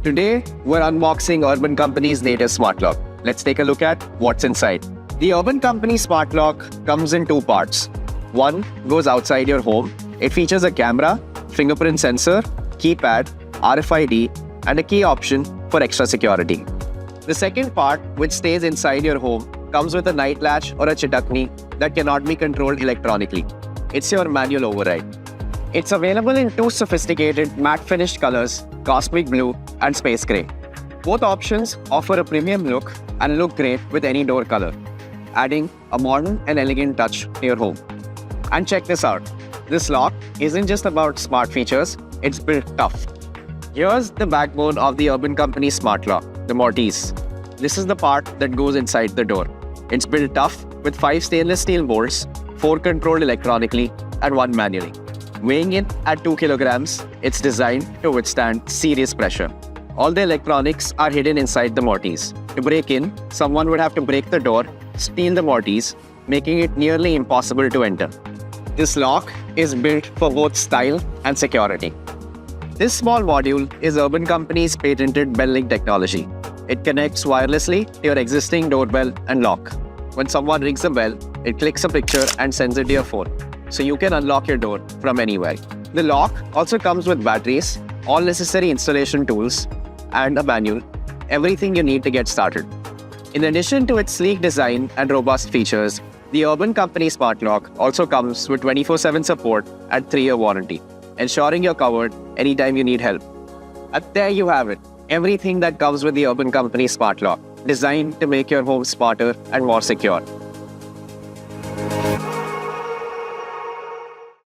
Today, we're unboxing Urban Company's latest smart lock. Let's take a look at what's inside. The Urban Company smart lock comes in two parts. One goes outside your home. It features a camera, fingerprint sensor, keypad, RFID, and a key option for extra security. The second part, which stays inside your home, comes with a night latch or a chitakni that cannot be controlled electronically. It's your manual override. It's available in two sophisticated matte finished colors, cosmic blue and space gray. Both options offer a premium look and look great with any door color, adding a modern and elegant touch to your home. And check this out. This lock isn't just about smart features, it's built tough. Here's the backbone of the Urban Company smart lock, the mortise. This is the part that goes inside the door. It's built tough with 5 stainless steel bolts, 4 controlled electronically and 1 manually. Weighing in at 2 kilograms, it's designed to withstand serious pressure. All the electronics are hidden inside the mortise. To break in, someone would have to break the door, steal the mortise, making it nearly impossible to enter. This lock is built for both style and security. This small module is Urban Company's patented bell link technology. It connects wirelessly to your existing doorbell and lock. When someone rings the bell, it clicks a picture and sends it to your phone, so you can unlock your door from anywhere. The lock also comes with batteries, all necessary installation tools, and a manual, everything you need to get started. In addition to its sleek design and robust features, the Urban Company smart lock also comes with 24/7 support and 3-year warranty, ensuring you're covered anytime you need help. And there you have it, everything that comes with the Urban Company smart lock, designed to make your home smarter and more secure.